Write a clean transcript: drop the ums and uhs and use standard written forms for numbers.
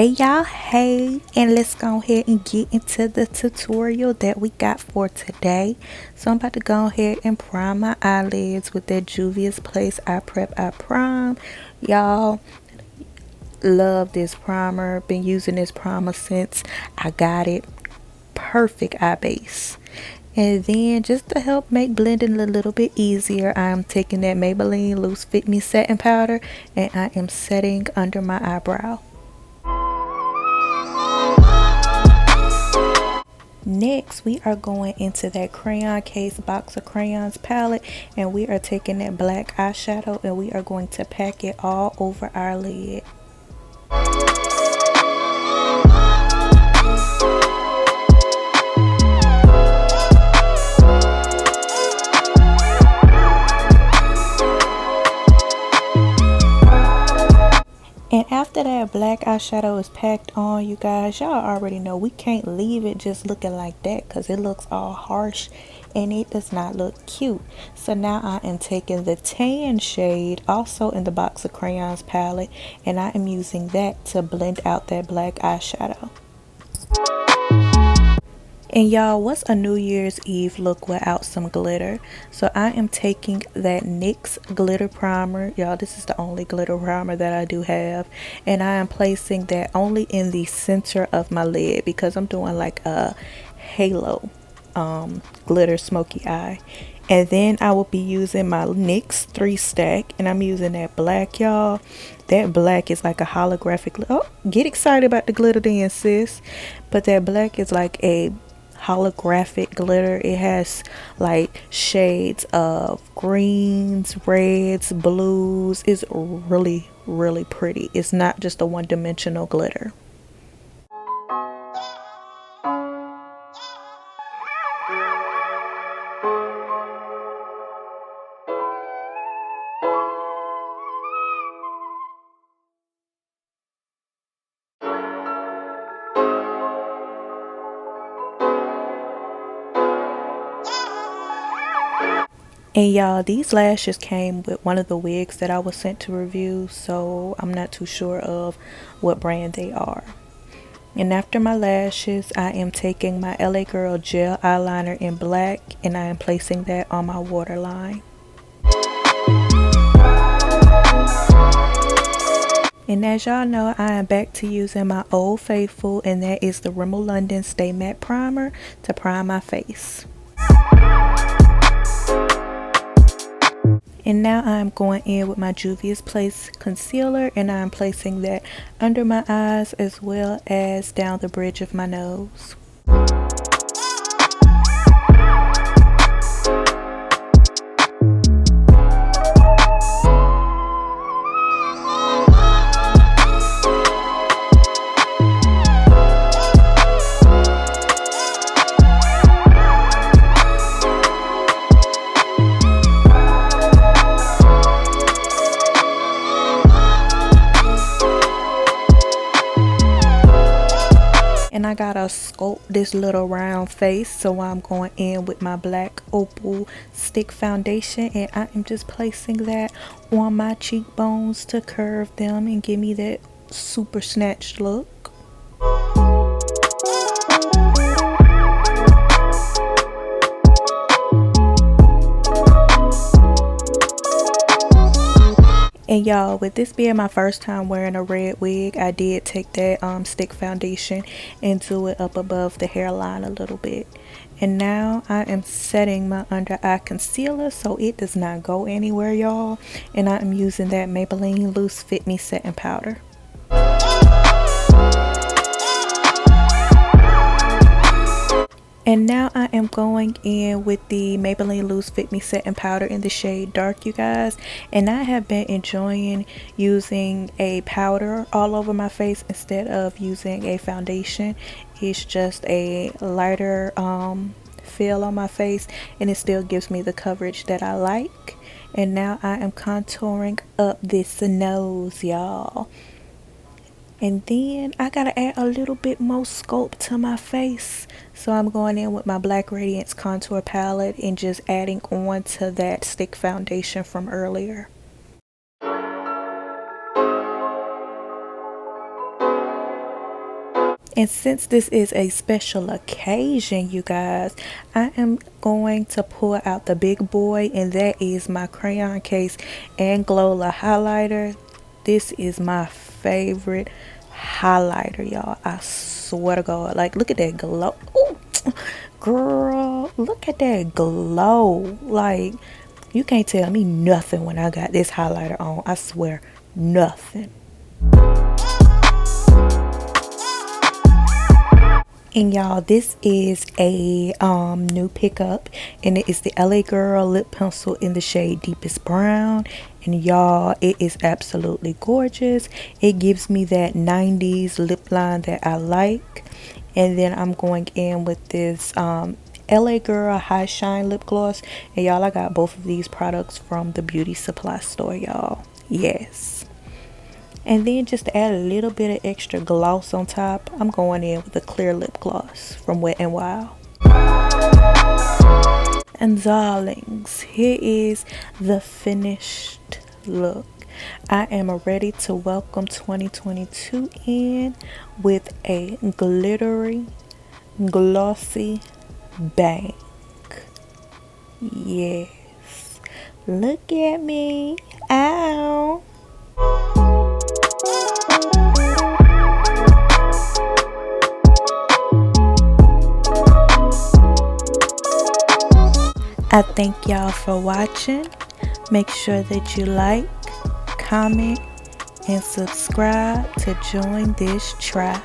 Hey y'all, hey, and let's go ahead and get into the tutorial that we got for today. So I'm about to go ahead and prime my eyelids with that Juvia's Place Eye Prep Eye Prime. Y'all, love this primer. Been using this primer since I got it. Perfect eye base. And then just to help make blending a little bit easier, I'm taking that Maybelline Loose Fit Me setting powder and I am setting under my eyebrow. Next, we are going into that Crayon Case Box of Crayons palette, and we are taking that black eyeshadow and we are going to pack it all over our lid. And after that black eyeshadow is packed on, you guys, y'all already know we can't leave it just looking like that because it looks all harsh and it does not look cute. So now I am taking the tan shade also in the Box of Crayons palette and I am using that to blend out that black eyeshadow. And y'all, what's a New Year's Eve look without some glitter? So I am taking that NYX glitter primer. Y'all, this is the only glitter primer that I do have. And I am placing that only in the center of my lid because I'm doing like a halo glitter smoky eye. And then I will be using my NYX 3 stack and I'm using that black, y'all. That black is like a holographic. Oh, get excited about the glitter then, sis. But that black is like a holographic glitter. It has like shades of greens, reds, blues. It's really pretty. It's not just a one-dimensional glitter. And y'all, these lashes came with one of the wigs that I was sent to review, so I'm not too sure of what brand they are. And after my lashes, I am taking my LA Girl gel eyeliner in black and I am placing that on my waterline. And as y'all know, I am back to using my Old Faithful, and that is the Rimmel London Stay Matte Primer to prime my face. And now I'm going in with my Juvia's Place concealer and I'm placing that under my eyes as well as down the bridge of my nose. And I gotta sculpt this little round face, so I'm going in with my black Opal stick foundation and I am just placing that on my cheekbones to curve them and give me that super snatched look. And y'all, with this being my first time wearing a red wig, I did take that stick foundation and do it up above the hairline a little bit. And now I am setting my under eye concealer so it does not go anywhere, y'all. And I am using that Maybelline Loose Fit Me setting powder. And now I am going in with the Maybelline Loose Fit Me setting powder in the shade Dark, you guys. And I have been enjoying using a powder all over my face instead of using a foundation. It's just a lighter feel on my face and it still gives me the coverage that I like. And now I am contouring up this nose, y'all. And then I gotta add a little bit more sculpt to my face. So I'm going in with my black Radiance contour palette and just adding on to that stick foundation from earlier. And since this is a special occasion, you guys, I am going to pull out the big boy, and that is my Crayon case Anglowla highlighter. This is my favorite highlighter, y'all. I swear to God. Like, look at that glow. Ooh, girl, look at that glow. Like, you can't tell me nothing when I got this highlighter on. I swear, nothing. And y'all, this is a new pickup, and it is the LA Girl lip pencil in the shade Deepest Brown. And y'all, it is absolutely gorgeous. It gives me that 90s lip line that I like. And then I'm going in with this LA Girl High Shine lip gloss. And y'all, I got both of these products from the beauty supply store, y'all. Yes. And then just to add a little bit of extra gloss on top, I'm going in with a clear lip gloss from Wet n Wild. And darlings, here is the finished look. I am ready to welcome 2022 in with a glittery, glossy bang. Yes. Look at me. Ow. I thank y'all for watching. Make sure that you like, comment, and subscribe to join this tribe.